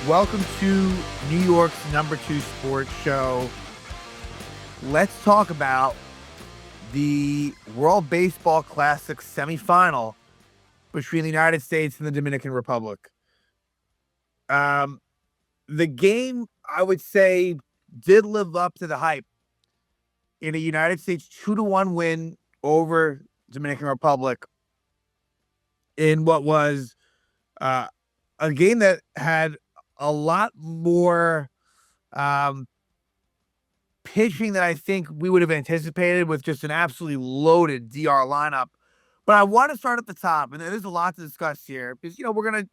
Welcome to New York's #2 sports show. Let's talk about the World Baseball Classic semifinal between the United States and the Dominican Republic. Um, the game, I would say, did live up to the hype in a United States 2-1 win over Dominican Republic in what was uh, a game that had a lot more um, pitching than I think we would have anticipated with just an absolutely loaded DR lineup. But I want to start at the top, and there's a lot to discuss here because we're gonna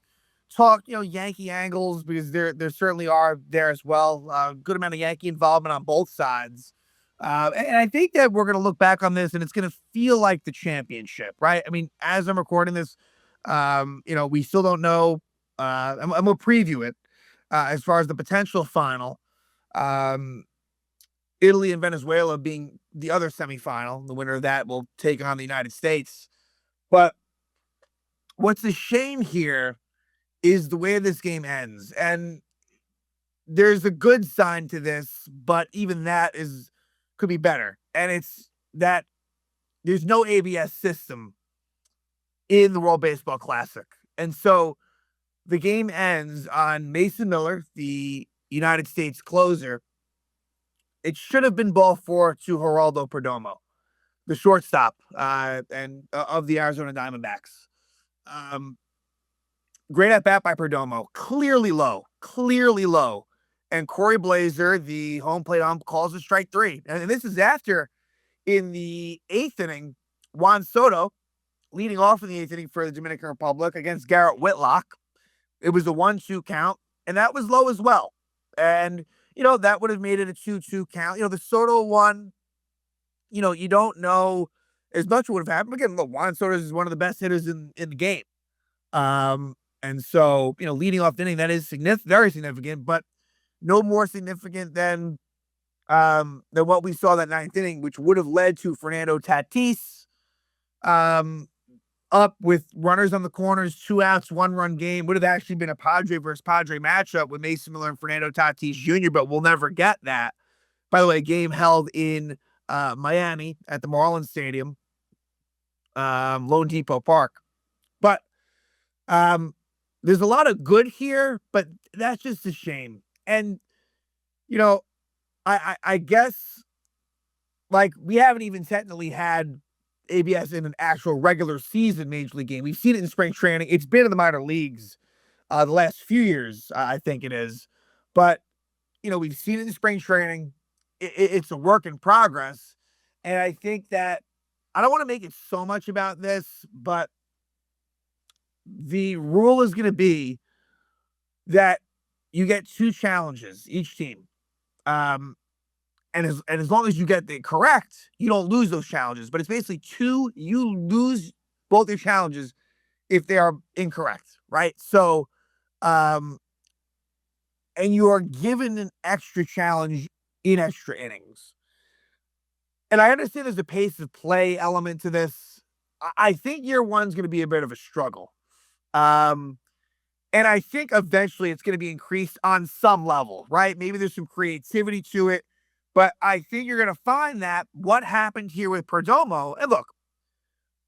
talk Yankee angles because there certainly are there as well. Good amount of Yankee involvement on both sides, and I think that we're gonna look back on this and it's gonna feel like the championship, right? I mean, as I'm recording this, we still don't know. I'm gonna preview it as far as the potential final. Um, Italy and Venezuela being the other semifinal. The winner of that will take on the United States. But what's a shame here is the way this game ends. And there's a good sign to this, but even that could be better. And it's that there's no ABS system in the World Baseball Classic. And so the game ends on Mason Miller, the United States closer. It should have been ball 4 to Geraldo Perdomo, the shortstop of the Arizona Diamondbacks. Great at bat by Perdomo, clearly low. And Corey Blazer, the home plate ump, calls it strike 3. And this is after, in the 8th inning, Juan Soto, leading off in the 8th inning for the Dominican Republic against Garrett Whitlock. It was a 1-2 count, and that was low as well. And that would have made it a 2-2 count. The Soto one, you don't know as much what would have happened. Again, look, Juan Soto is one of the best hitters in the game. And so, leading off the inning, that is very significant, but no more significant than what we saw that 9th inning, which would have led to Fernando Tatis up with runners on the corners, 2 outs, 1-run game. Would have actually been a Padre versus Padre matchup with Mason Miller and Fernando Tatis Jr., but we'll never get that. By the way, a game held in Miami at the Marlins Stadium, Lone Depot Park. But there's a lot of good here, but that's just a shame. And, I guess, like, we haven't even technically had ABS in an actual regular season Major League game. We've seen it in spring training. It's been in the minor leagues the last few years, I think it is. But, we've seen it in spring training. It's a work in progress. And I think that I don't want to make it so much about this, but the rule is going to be that you get 2 challenges each team. And as long as you get it correct, you don't lose those challenges. But it's basically 2, you lose both your challenges if they are incorrect, right? So, and you are given an extra challenge in extra innings. And I understand there's a pace of play element to this. I think year 1's going to be a bit of a struggle. And I think eventually it's going to be increased on some level, right? Maybe there's some creativity to it. But I think you're going to find that what happened here with Perdomo, and look,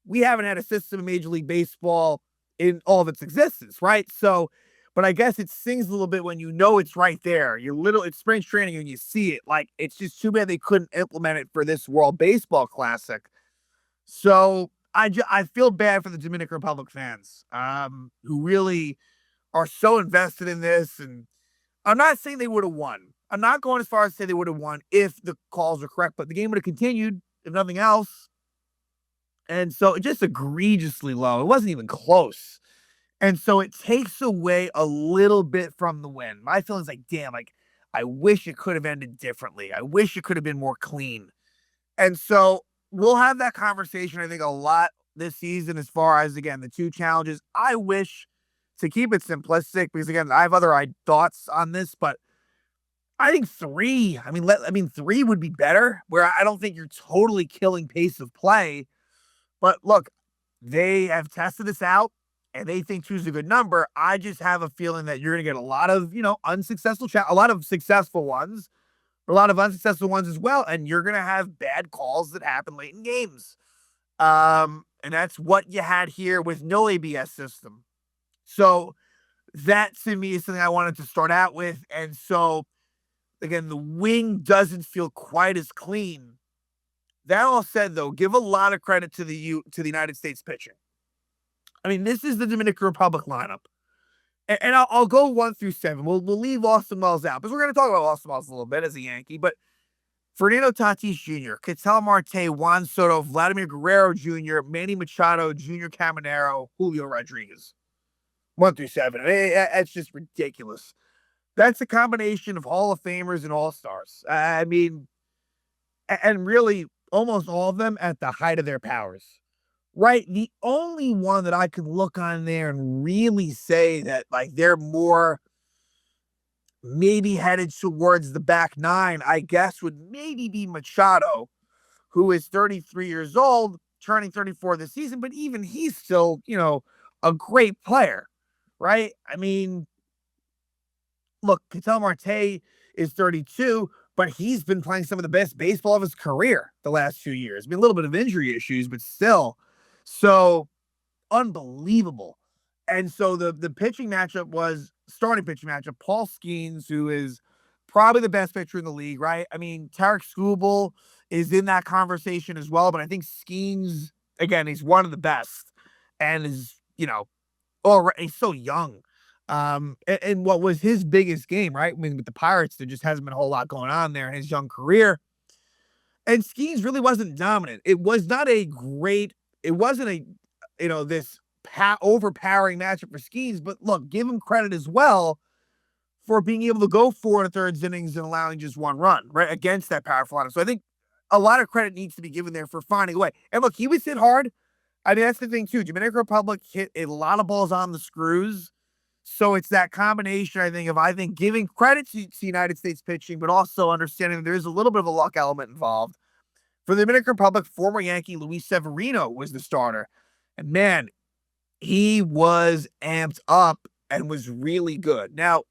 we haven't had a system in Major League Baseball in all of its existence, right? So, but I guess it stings a little bit when it's right there. It's spring training and you see it. Like, it's just too bad they couldn't implement it for this World Baseball Classic. So I feel bad for the Dominican Republic fans who really are so invested in this. And I'm not saying they would have won. I'm not going as far as to say they would have won if the calls are correct, but the game would have continued, if nothing else. And so it just egregiously low. It wasn't even close. And so it takes away a little bit from the win. My feeling's like, damn, like, I wish it could have ended differently. I wish it could have been more clean. And so we'll have that conversation, I think, a lot this season as far as, again, the 2 challenges. I wish to keep it simplistic because, again, I have other thoughts on this, but I think 3. I mean, 3 would be better, where I don't think you're totally killing pace of play. But look, they have tested this out. and they think two is a good number, I just have a feeling that you're going to get a lot of, a lot of successful ones, a lot of unsuccessful ones as well, and you're going to have bad calls that happen late in games. And that's what you had here with no ABS system. So that to me is something I wanted to start out with. And so again, the wing doesn't feel quite as clean. That all said, though, give a lot of credit to the United States pitching. I mean, this is the Dominican Republic lineup, and I'll go 1 through 7. We'll leave Austin Wells out because we're going to talk about Austin Wells a little bit as a Yankee. But Fernando Tatis Jr., Ketel Marte, Juan Soto, Vladimir Guerrero Jr., Manny Machado, Junior Caminero, Julio Rodriguez. 1 through 7. I mean, that's just ridiculous. That's a combination of Hall of Famers and All Stars. I mean, and really almost all of them at the height of their powers. Right? The only one that I could look on there and really say that like they're more maybe headed towards the back nine, I guess would maybe be Machado, who is 33 years old, turning 34 this season, but even he's still, a great player, right? I mean, look, Ketel Marte is 32, but he's been playing some of the best baseball of his career the last few years. I mean, a little bit of injury issues, but still. So unbelievable. And so the pitching matchup was starting pitching matchup. Paul Skeens, who is probably the best pitcher in the league, right? I mean, Tarek Skubal is in that conversation as well, but I think Skeens, again, he's one of the best and is, he's so young. And what was his biggest game, right? I mean, with the Pirates, there just hasn't been a whole lot going on there in his young career. And Skeens really wasn't dominant. It wasn't this overpowering matchup for Skeens, but look, give him credit as well for being able to go 4 1/3 innings and allowing just one run, right, against that powerful lineup. So I think a lot of credit needs to be given there for finding a way. And look, he was hit hard. I mean, that's the thing too. Dominican Republic hit a lot of balls on the screws. So it's that combination, I think, giving credit to United States pitching, but also understanding that there's a little bit of a luck element involved. For the Dominican Republic, former Yankee Luis Severino was the starter. And man, he was amped up and was really good. Now,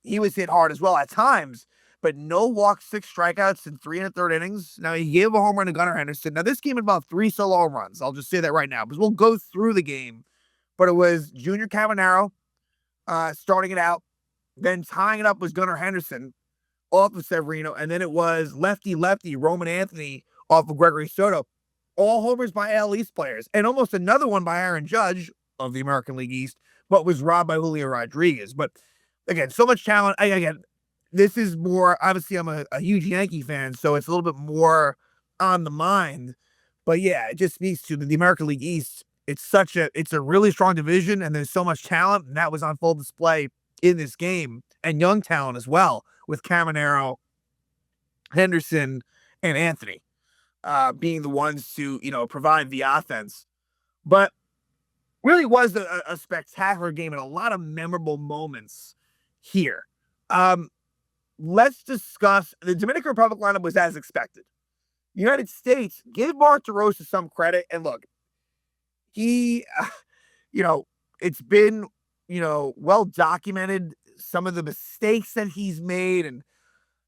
he was hit hard as well at times, but no walks, 6 strikeouts in 3 1/3 innings. Now, he gave a home run to Gunnar Henderson. Now, this game involved 3 solo home runs. I'll just say that right now because we'll go through the game. But it was Junior Caminero starting it out. Then tying it up was Gunnar Henderson off of Severino. And then it was lefty Roman Anthony off of Gregory Soto. All homers by AL East players. And almost another one by Aaron Judge of the American League East, but was robbed by Julio Rodriguez. But again, so much talent. This is more, obviously, I'm a huge Yankee fan, so it's a little bit more on the mind. But yeah, it just speaks to the American League East. It's a really strong division, and there's so much talent, and that was on full display in this game, and young talent as well, with Caminero, Henderson, and Anthony being the ones to, provide the offense. But really was a spectacular game and a lot of memorable moments here. Let's discuss the Dominican Republic lineup was as expected. United States, give Mark DeRosa some credit. And look, he, it's been, well documented some of the mistakes that he's made, and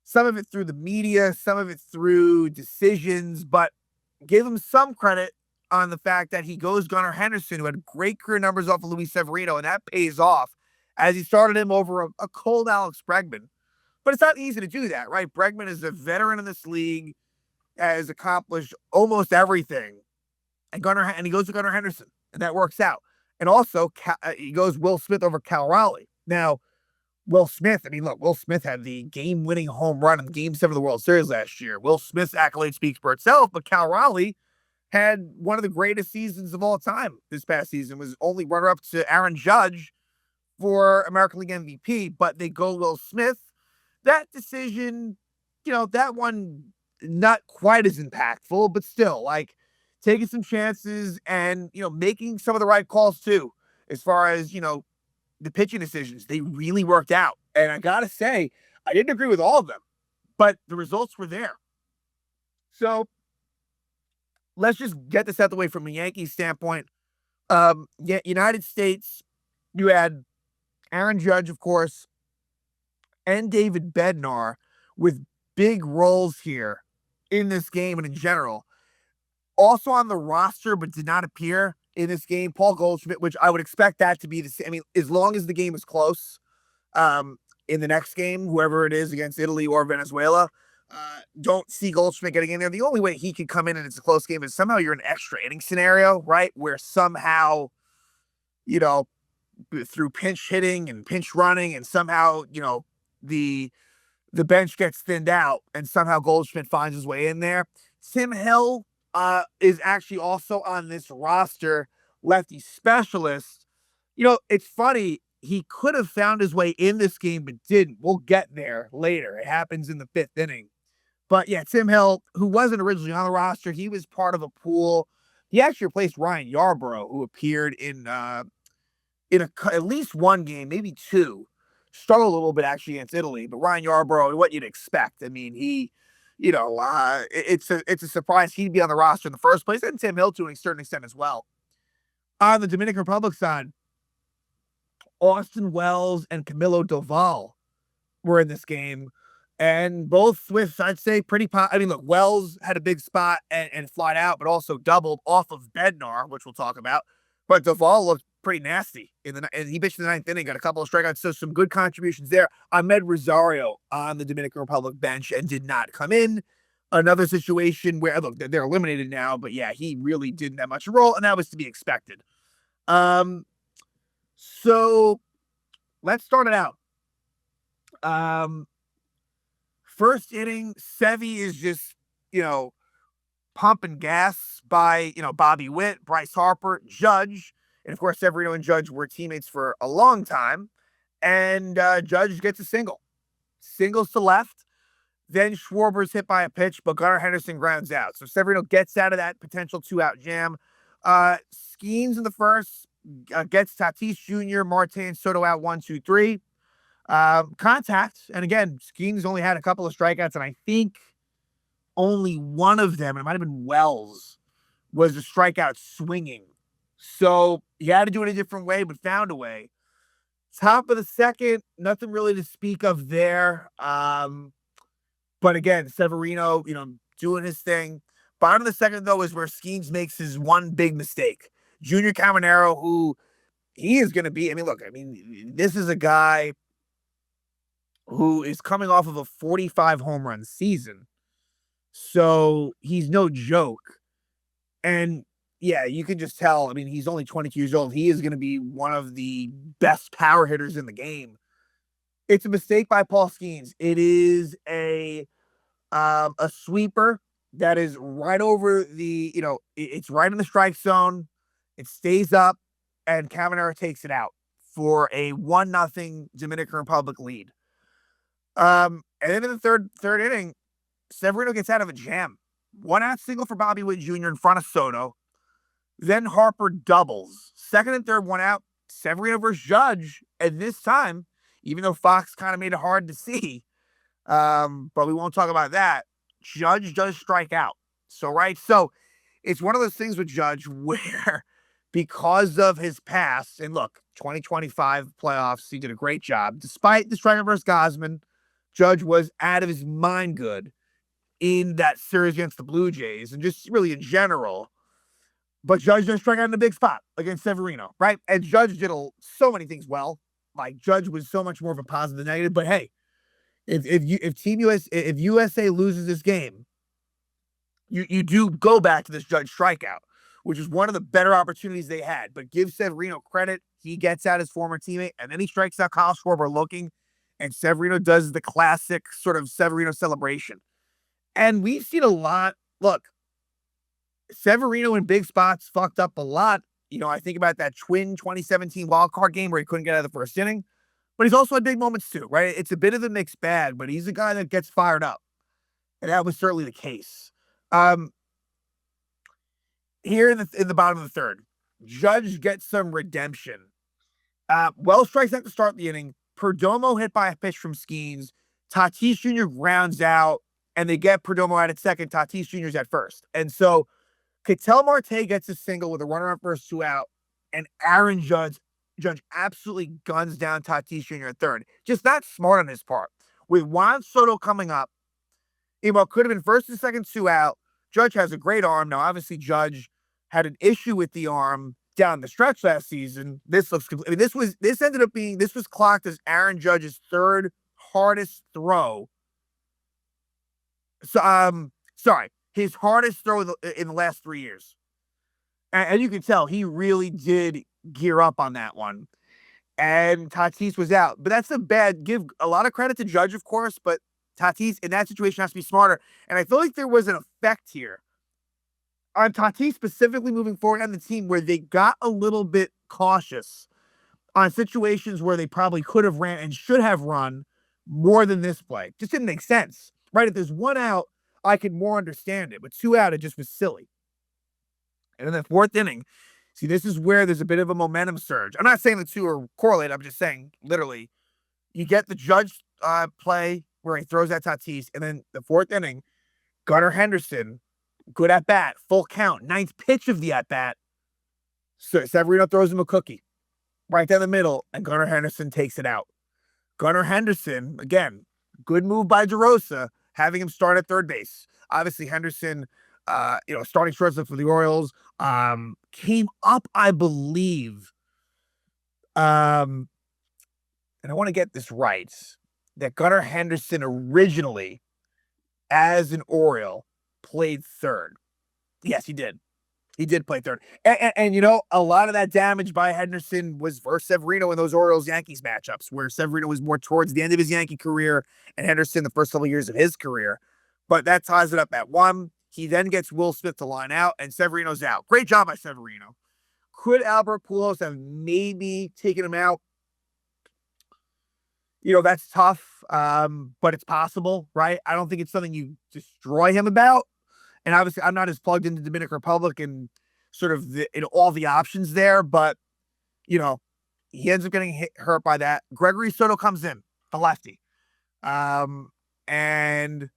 some of it through the media, some of it through decisions, but give him some credit on the fact that he goes Gunnar Henderson, who had great career numbers off of Luis Severino, and that pays off as he started him over a cold Alex Bregman. But it's not easy to do that, right? Bregman is a veteran in this league, has accomplished almost everything, and he goes to Gunnar Henderson, and that works out. And also, he goes Will Smith over Cal Raleigh. Now, Will Smith had the game-winning home run in Game 7 of the World Series last year. Will Smith's accolade speaks for itself, but Cal Raleigh had one of the greatest seasons of all time this past season, was only runner-up to Aaron Judge for American League MVP, but they go Will Smith. That decision, that one, not quite as impactful, but still, like, taking some chances and, making some of the right calls, too, as far as, the pitching decisions. They really worked out. And I got to say, I didn't agree with all of them, but the results were there. So let's just get this out of the way from a Yankees standpoint. Yeah, United States, you had Aaron Judge, of course, and David Bednar with big roles here in this game and in general. Also on the roster, but did not appear in this game, Paul Goldschmidt, which I would expect that to be the same. I mean, as long as the game is close, um, in the next game, whoever it is against Italy or Venezuela, don't see Goldschmidt getting in there. The only way he could come in and it's a close game is somehow you're in an extra inning scenario, right? Where somehow, you know, through pinch hitting and pinch running, and somehow, the the bench gets thinned out, and somehow Goldschmidt finds his way in there. Tim Hill is actually also on this roster, lefty specialist. It's funny. He could have found his way in this game, but didn't. We'll get there later. It happens in the fifth inning. But yeah, Tim Hill, who wasn't originally on the roster, he was part of a pool. He actually replaced Ryan Yarbrough, who appeared in at least one game, maybe two. Struggled a little bit actually against Italy, but Ryan Yarbrough, what you'd expect. I mean, it's a surprise he'd be on the roster in the first place, and Tim Hill to a certain extent as well. On the Dominican Republic side, Austin Wells and Camilo Doval were in this game, and both Swifts, I'd say, I mean, look, Wells had a big spot and flied out, but also doubled off of Bednar, which we'll talk about. But Doval looked pretty nasty and he pitched in the ninth inning, got a couple of strikeouts, so some good contributions there. Ahmed Rosario on the Dominican Republic bench and did not come in. Another situation where, look, they're eliminated now, but yeah, he really didn't have much of a role, and that was to be expected. So let's start it out. First inning, Sevy is just, pumping gas by, Bobby Witt, Bryce Harper, Judge. And of course, Severino and Judge were teammates for a long time. And Judge gets a single. Singles to left. Then Schwarber's hit by a pitch, but Gunnar Henderson grounds out. So Severino gets out of that potential two-out jam. Skeens in the first, gets Tatis Jr., Marte, and Soto out 1-2-3. Contact. And again, Skeens only had a couple of strikeouts, and I think only one of them, and it might have been Wells, was a strikeout swinging. So he had to do it a different way, but found a way. Top of the second, nothing really to speak of there. But again, Severino, doing his thing. Bottom of the second, though, is where Skeens makes his one big mistake. Junior Caminero, who he is going to be, this is a guy who is coming off of a 45 home run season. So he's no joke. And yeah, you can just tell. He's only 22 years old. He is going to be one of the best power hitters in the game. It's a mistake by Paul Skeens. It is a sweeper that is right over it's right in the strike zone. It stays up, and Caminero takes it out for a 1-0 Dominican Republic lead. And then in the third inning, Severino gets out of a jam. 1-out single for Bobby Witt Jr. in front of Soto. Then Harper doubles. Second and third, 1-out. Severino versus Judge. And this time, even though Fox kind of made it hard to see, but we won't talk about that, Judge does strike out. So it's one of those things with Judge where, because of his past, and look, 2025 playoffs, he did a great job. Despite the strikeout versus Gausman, Judge was out of his mind good in that series against the Blue Jays, and just really in general. But Judge didn't strike out in a big spot against Severino, right? And Judge did so many things well. Like, Judge was so much more of a positive than negative. But hey, if USA loses this game, you do go back to this Judge strikeout, which is one of the better opportunities they had. But give Severino credit. He gets out his former teammate, and then he strikes out Kyle Schwarber looking, and Severino does the classic sort of Severino celebration. And we've seen a lot. Look, Severino in big spots fucked up a lot. I think about that Twin 2017 wildcard game where he couldn't get out of the first inning. But he's also had big moments too, right? It's a bit of a mixed bag, but he's a guy that gets fired up. And that was certainly the case. Here in the bottom of the third, Judge gets some redemption. Wells strikes out to start the inning. Perdomo hit by a pitch from Skeens. Tatis Jr. grounds out, and they get Perdomo out at second. Tatis Jr.'s at first. And so Ketel Marte gets a single with a runner on first, 2 out. and Aaron Judge absolutely guns down Tatis Jr. at third. Just not smart on his part. With Juan Soto coming up, could have been first and second, two out. Judge has a great arm. Now, obviously, Judge had an issue with the arm down the stretch last season. This looks complete. I mean, this was clocked as Aaron Judge's third hardest throw. So, sorry, his hardest throw in the last 3 years. And you can tell he really did gear up on that one. And Tatis was out. But that's give a lot of credit to Judge, of course, but Tatis in that situation has to be smarter. And I feel like there was an effect here on Tatis specifically moving forward on the team where they got a little bit cautious on situations where they probably could have ran and should have run more than this play. Just didn't make sense, right? If there's one out, I could more understand it, but two out, it just was silly. And in the fourth inning, see, this is where there's a bit of a momentum surge. I'm not saying the two are correlated. I'm just saying, literally, you get the Judge play where he throws at Tatis, and then the fourth inning, Gunnar Henderson, good at bat, full count, ninth pitch of the at bat. So Severino throws him a cookie right down the middle, and Gunnar Henderson takes it out. Gunnar Henderson, again, good move by DeRosa, having him start at third base. Obviously, Henderson, starting shortstop for the Orioles, came up, I believe, and I want to get this right, that Gunnar Henderson originally, as an Oriole, played third. Yes, he did. He did play third. And a lot of that damage by Henderson was versus Severino in those Orioles-Yankees matchups, where Severino was more towards the end of his Yankee career and Henderson the first couple of years of his career. But that ties it up at one. He then gets Will Smith to line out, and Severino's out. Great job by Severino. Could Albert Pujols have maybe taken him out? That's tough, but it's possible, right? I don't think it's something you destroy him about. And obviously, I'm not as plugged into the Dominican Republic and sort of all the options there, but, he ends up getting hurt by that. Gregory Soto comes in, the lefty, and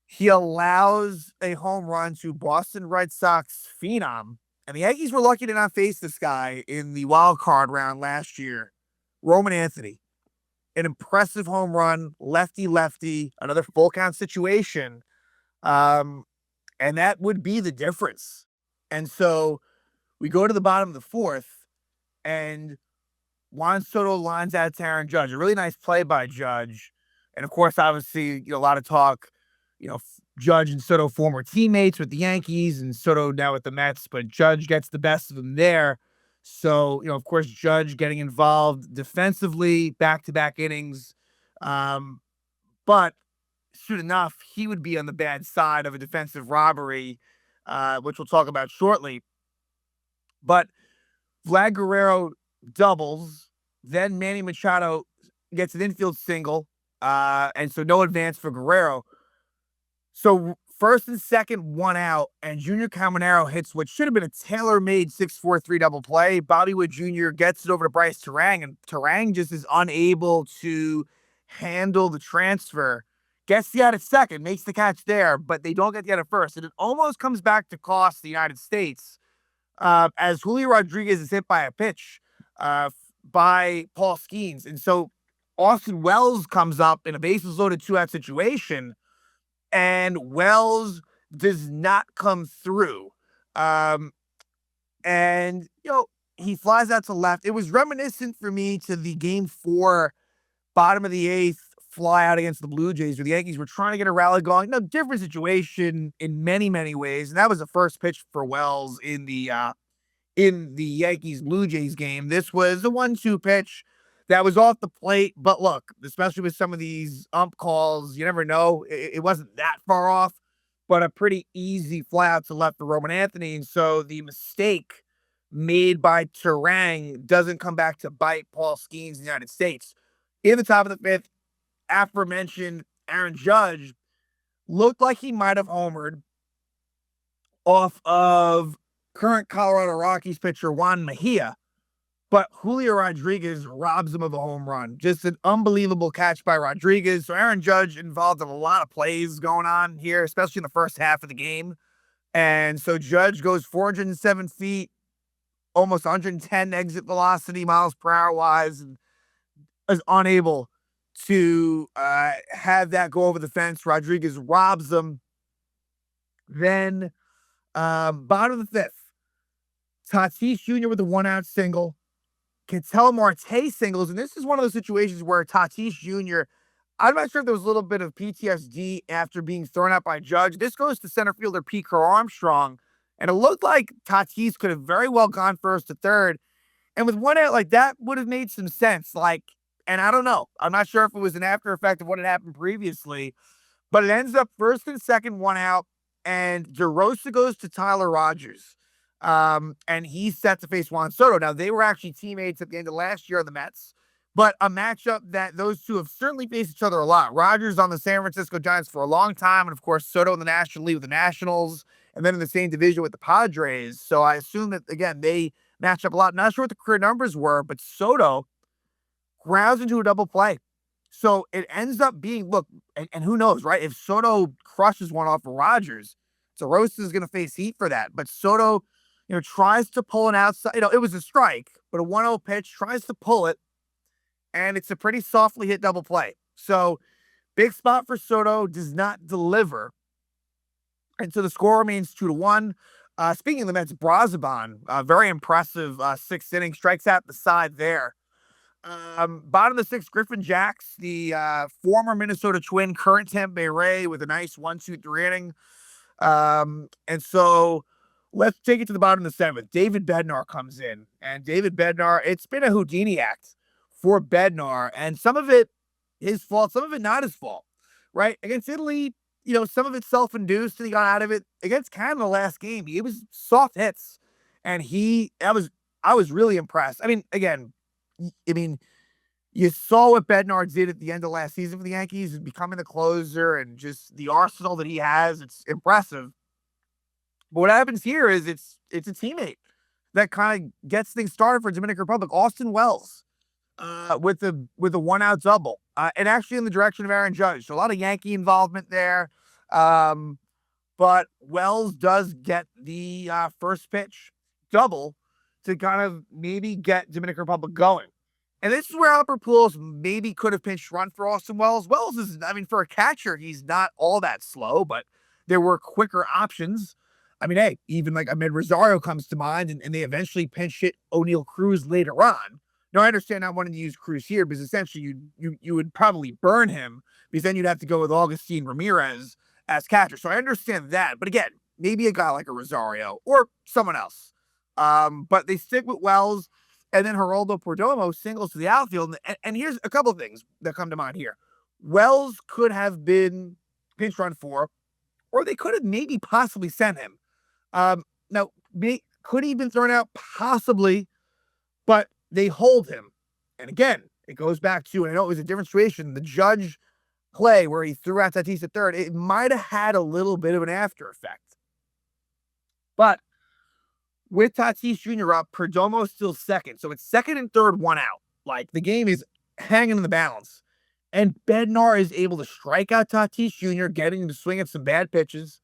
he allows a home run to Boston Red Sox phenom. And the Yankees were lucky to not face this guy in the wild card round last year, Roman Anthony. An impressive home run, lefty, another full count situation. And that would be the difference. And so we go to the bottom of the fourth, and Juan Soto lines out to Aaron Judge. A really nice play by Judge. And of course, obviously, a lot of talk, Judge and Soto former teammates with the Yankees, and Soto now with the Mets, but Judge gets the best of them there. So, of course, Judge getting involved defensively, back-to-back innings. But soon enough, he would be on the bad side of a defensive robbery, which we'll talk about shortly. But Vlad Guerrero doubles. Then Manny Machado gets an infield single. And so no advance for Guerrero. So first and second, one out, and Junior Caminero hits what should have been a tailor-made 6-4-3 double play. Bobby Wood Jr. gets it over to Bryce Terang, and Terang just is unable to handle the transfer. Gets the out at second, makes the catch there, but they don't get the out at first. And it almost comes back to cost the United States as Julio Rodriguez is hit by a pitch by Paul Skeens. And so Austin Wells comes up in a bases loaded 2-out situation, and Wells does not come through. And, he flies out to left. It was reminiscent for me to the Game 4, bottom of the eighth, fly out against the Blue Jays, where the Yankees were trying to get a rally going. No, different situation in many, many ways. And that was the first pitch for Wells in the Yankees Blue Jays game. This was a 1-2 pitch that was off the plate. But look, especially with some of these ump calls, you never know. It wasn't that far off, but a pretty easy fly out to left for Roman Anthony. And so the mistake made by Terang doesn't come back to bite Paul Skeens in the United States. In the top of the fifth, aforementioned Aaron Judge looked like he might have homered off of current Colorado Rockies pitcher Juan Mejia, but Julio Rodriguez robs him of a home run. Just an unbelievable catch by Rodriguez. So Aaron Judge involved in a lot of plays going on here, especially in the first half of the game. And so Judge goes 407 feet, almost 110 exit velocity miles per hour wise, and is unable to have that go over the fence. Rodriguez robs them. Then, bottom of the fifth, Tatis Jr. with a 1-out single. Ketel Marte singles, and this is one of those situations where Tatis Jr., I'm not sure if there was a little bit of PTSD after being thrown out by Judge. This goes to center fielder Pete Crow Armstrong, and it looked like Tatis could have very well gone first to third. And with 1 out, like, that would have made some sense. Like, and I don't know. I'm not sure if it was an after effect of what had happened previously, but it ends up first and second, 1 out, and DeRosa goes to Tyler Rogers. And he's set to face Juan Soto. Now, they were actually teammates at the end of last year on the Mets, but a matchup that those two have certainly faced each other a lot. Rogers on the San Francisco Giants for a long time, and of course, Soto in the National League with the Nationals, and then in the same division with the Padres. So I assume that, again, they match up a lot. Not sure what the career numbers were, but Soto grounds into a double play. So it ends up being, look, and who knows, right? If Soto crushes one off of Rogers, DeRosa is going to face heat for that. But Soto, tries to pull an outside, it was a strike, but a 1-0 pitch, tries to pull it, and it's a pretty softly hit double play. So big spot for Soto, does not deliver. And so the score remains 2-1. Speaking of the Mets, Brazaban, very impressive 6th inning, strikes out the side there. Bottom of the 6th, Griffin Jacks, the former Minnesota Twin, current Tampa Bay Ray, with a nice 1-2-3 inning. And so let's take it to the bottom of the 7th. David Bednar comes in, and David Bednar, it's been a Houdini act for Bednar, and some of it his fault, some of it not his fault, right? Against Italy, some of it self-induced, and he got out of it. Against Canada last game, it was soft hits, and I was really impressed. I mean, you saw what Bednar did at the end of last season for the Yankees, becoming the closer, and just the arsenal that he has. It's impressive. But what happens here is it's a teammate that kind of gets things started for Dominican Republic. Austin Wells, with a 1-out double, and actually in the direction of Aaron Judge. So a lot of Yankee involvement there. But Wells does get the first pitch double to kind of maybe get Dominican Republic going. And this is where Albert Pujols maybe could have pinched run for Austin Wells. Wells is, for a catcher, he's not all that slow, but there were quicker options. Hey, even like Ahmed Rosario comes to mind, and they eventually pinch hit O'Neal Cruz later on. Now, I understand not wanting to use Cruz here because essentially you would probably burn him, because then you'd have to go with Augustine Ramirez as catcher. So I understand that. But again, maybe a guy like a Rosario or someone else. But they stick with Wells, and then Geraldo Perdomo singles to the outfield. And here's a couple of things that come to mind here. Wells could have been pinch run for, or they could have maybe possibly sent him. Now, could he have been thrown out? Possibly, but they hold him. And again, it goes back to, and I know it was a different situation, the Judge play where he threw out Tatis at third. It might have had a little bit of an after effect. But with Tatis Jr. up, Perdomo's still second. So it's second and third, 1 out. Like, the game is hanging in the balance. And Bednar is able to strike out Tatis Jr., getting him to swing at some bad pitches.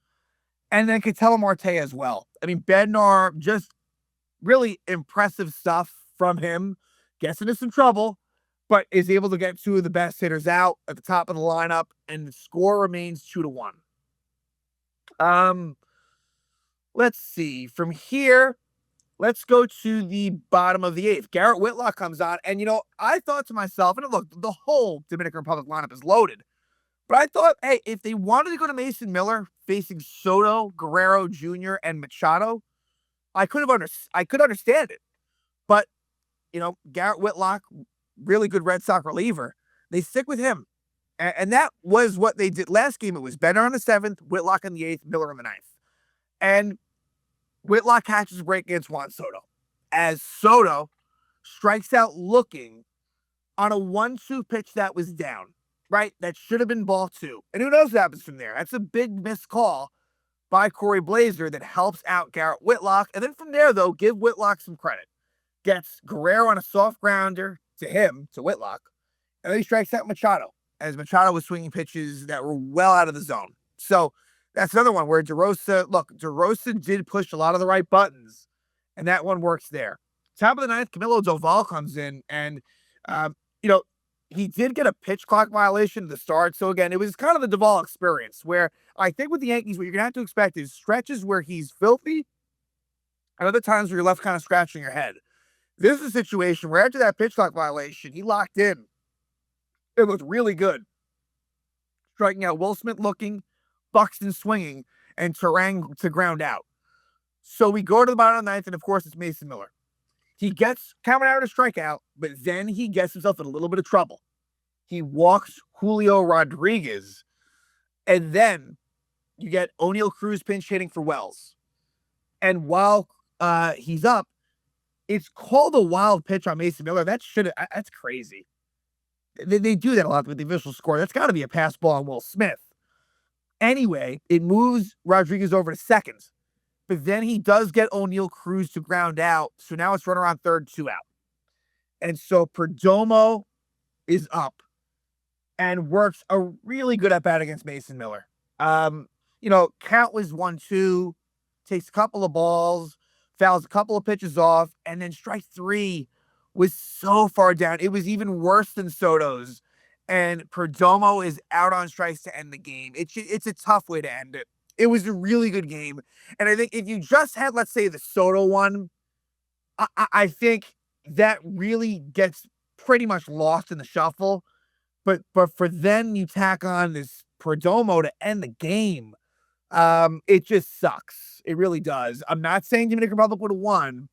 And then Ketel Marte as well. Bednar, just really impressive stuff from him. Gets into some trouble, but is able to get 2 of the best hitters out at the top of the lineup, and the score remains 2-1. Let's see. From here, let's go to the bottom of the 8th. Garrett Whitlock comes on, and I thought to myself, and look, the whole Dominican Republic lineup is loaded. But I thought, hey, if they wanted to go to Mason Miller facing Soto, Guerrero Jr., and Machado, I could understand it. But, Garrett Whitlock, really good Red Sox reliever, they stick with him. And that was what they did last game. It was Bednar on the 7th, Whitlock on the 8th, Miller on the 9th. And Whitlock catches a break against Juan Soto, as Soto strikes out looking on a 1-2 pitch that was down. Right? That should have been ball 2. And who knows what happens from there? That's a big missed call by Corey Blazer that helps out Garrett Whitlock. And then from there, though, give Whitlock some credit. Gets Guerrero on a soft grounder to Whitlock. And then he strikes out Machado, as Machado was swinging pitches that were well out of the zone. So that's another one where DeRosa did push a lot of the right buttons. and that one works there. Top of the ninth, Camilo Doval comes in, and um, you know, he did get a pitch clock violation at the start. So again, it was kind of the Doval experience where I think with the Yankees, what you're gonna have to expect is stretches where he's filthy, and other times where you're left kind of scratching your head. This is a situation where after that pitch clock violation, he locked in. It looked really good, striking out Will Smith looking, Buxton swinging, and Terang to ground out. So we go to the bottom of the ninth, and of course, it's Mason Miller. He gets Cameron to strike out, but then he gets himself in a little bit of trouble. He walks Julio Rodriguez, and then you get O'Neal Cruz pinch hitting for Wells. And while he's up, it's called a wild pitch on Mason Miller. That's crazy. They do that a lot with the official score. That's got to be a pass ball on Will Smith. Anyway, it moves Rodriguez over to second. But then he does get O'Neal Cruz to ground out. So now it's runner on third, 2 out. And so Perdomo is up and works a really good at bat against Mason Miller. Count was 1-2, takes a couple of balls, fouls a couple of pitches off, and then strike 3 was so far down. It was even worse than Soto's. And Perdomo is out on strikes to end the game. It's a tough way to end it. It was a really good game. And I think if you just had, let's say, the Soto one, I think that really gets pretty much lost in the shuffle. But for then you tack on this Perdomo to end the game, it just sucks. It really does. I'm not saying Dominican Republic would have won,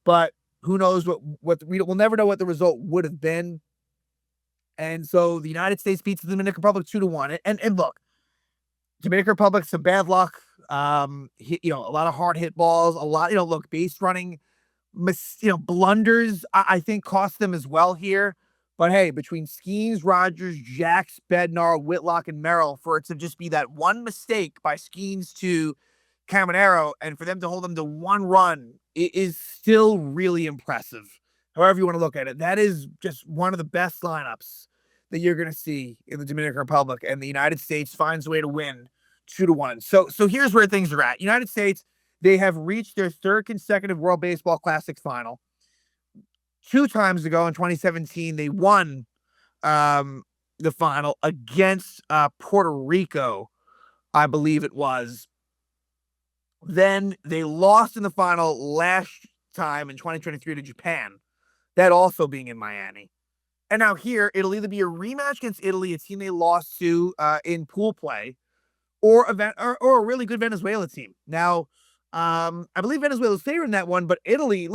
but who knows we'll never know what the result would have been. And so the United States beats the Dominican Republic 2-1. And look, Dominican Republic, some bad luck. A lot of hard hit balls, a lot, base running, blunders, I think cost them as well here. But hey, between Skeens, Rogers, Jacks, Bednar, Whitlock, and Merrill, for it to just be that one mistake by Skeens to Caminero and for them to hold them to 1 run, it is still really impressive. However you want to look at it, that is just one of the best lineups that you're going to see in the Dominican Republic, and the United States finds a way to win 2-1. So here's where things are at. United States, they have reached their 3rd consecutive World Baseball Classic final. 2 times ago in 2017, they won the final against Puerto Rico, I believe it was. Then they lost in the final last time in 2023 to Japan, that also being in Miami. And now here, it'll either be a rematch against Italy, a team they lost to in pool play, or a really good Venezuela team. Now, I believe Venezuela's favored in that one, but Italy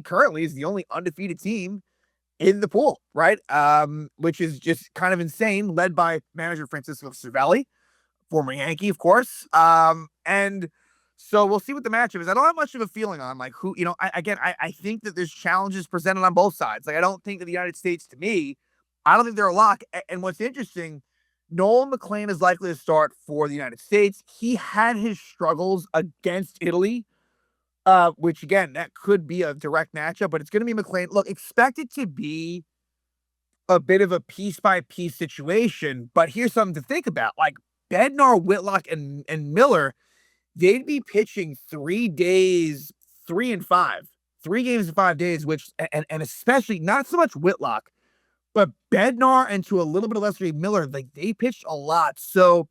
currently is the only undefeated team in the pool, right? Which is just kind of insane, led by manager Francisco Cervelli, former Yankee, of course. And so we'll see what the matchup is. I don't have much of a feeling on who, I think that there's challenges presented on both sides. I don't think that the United States, to me, I don't think they're a lock. And what's interesting, Nolan McLean is likely to start for the United States. He had his struggles against Italy, which again, that could be a direct matchup, but it's going to be McLean. Look, expect it to be a bit of a piece-by-piece situation, but here's something to think about. Bednar, Whitlock, and Miller, they'd be pitching 3 days, 3 and 5, 3 games in 5 days, which, and especially not so much Whitlock, but Bednar and to a little bit of lesser Miller, they pitched a lot. So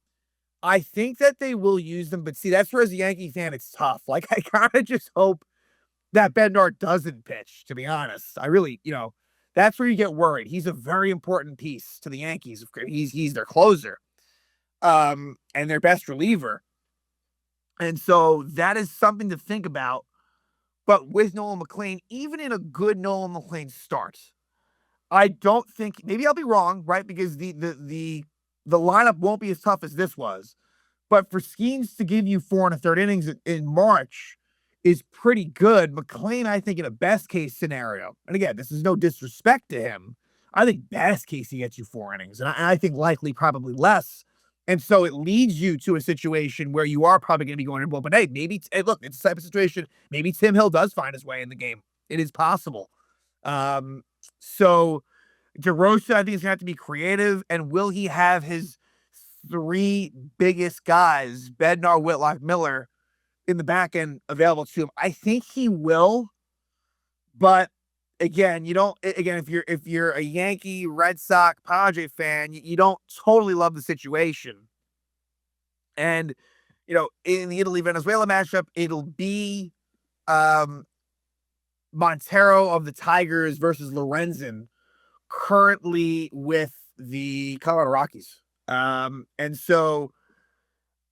I think that they will use them, but see, that's where as a Yankee fan, it's tough. I kind of just hope that Bednar doesn't pitch, to be honest. I really, that's where you get worried. He's a very important piece to the Yankees. He's their closer, and their best reliever. And so that is something to think about. But with Nolan McLean, even in a good Nolan McLean start, I don't think, maybe I'll be wrong, right? Because the lineup won't be as tough as this was. But for Skeens to give you 4 1/3 innings in March is pretty good. McLean, I think, in a best case scenario, and again, this is no disrespect to him, I think best case he gets you 4 innings. And I think likely probably less. And so it leads you to a situation where you are probably going to be going, well, but hey, maybe, look, it's a type of situation. Maybe Tim Hill does find his way in the game. It is possible. So DeRosa, I think, is going to have to be creative. And will he have his 3 biggest guys, Bednar, Whitlock, Miller, in the back end available to him. I think he will, but again, you don't. Again, if you're a Yankee, Red Sox, Padre fan, you don't totally love the situation. And in the Italy Venezuela matchup, it'll be Montero of the Tigers versus Lorenzen, currently with the Colorado Rockies. And so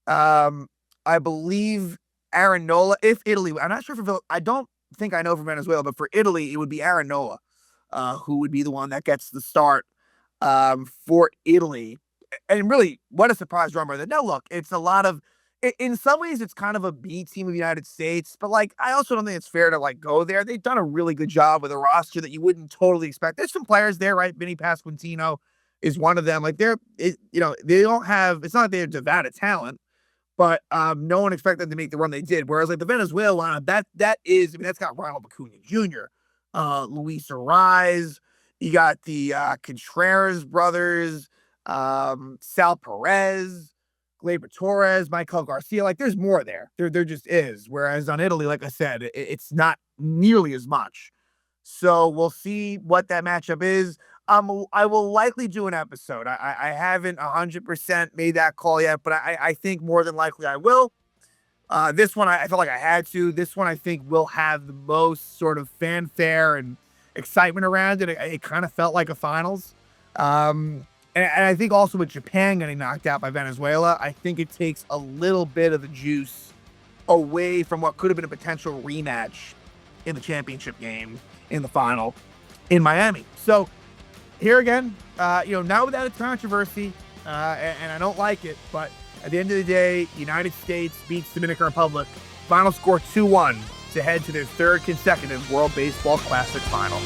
I believe Aaron Nola, if Italy, I'm not sure for, I don't think I know for Venezuela, but for Italy, it would be Aaron Nola, who would be the one that gets the start for Italy. And really, what a surprise drummer. That, no, look, it's a lot of, in some ways, it's kind of a B team of the United States, but like, I also don't think it's fair to like go there. They've done a really good job with a roster that you wouldn't totally expect. There's some players there, right? Vinny Pasquantino is one of them. Like they don't have, it's not like they're devoid of talent, but no one expected them to make the run they did. Whereas like the Venezuela lineup, that is, I mean, that's got Ronald Acuna Jr., Luis Ariz, you got the Contreras brothers, Sal Perez, Gleyber Torres, Michael Garcia. Like there's more there. There just is. Whereas on Italy, like I said, it's not nearly as much. So we'll see what that matchup is. I will likely do an episode. I haven't 100% made that call yet, but I think more than likely I will. This one, I felt like I had to. This one, I think, will have the most sort of fanfare and excitement around it. It kind of felt like a finals. And I think also with Japan getting knocked out by Venezuela, I think it takes a little bit of the juice away from what could have been a potential rematch in the championship game in the final in Miami. So here again, now without a controversy, and I don't like it, but at the end of the day, United States beats Dominican Republic. Final score 2-1 to head to their third consecutive World Baseball Classic final.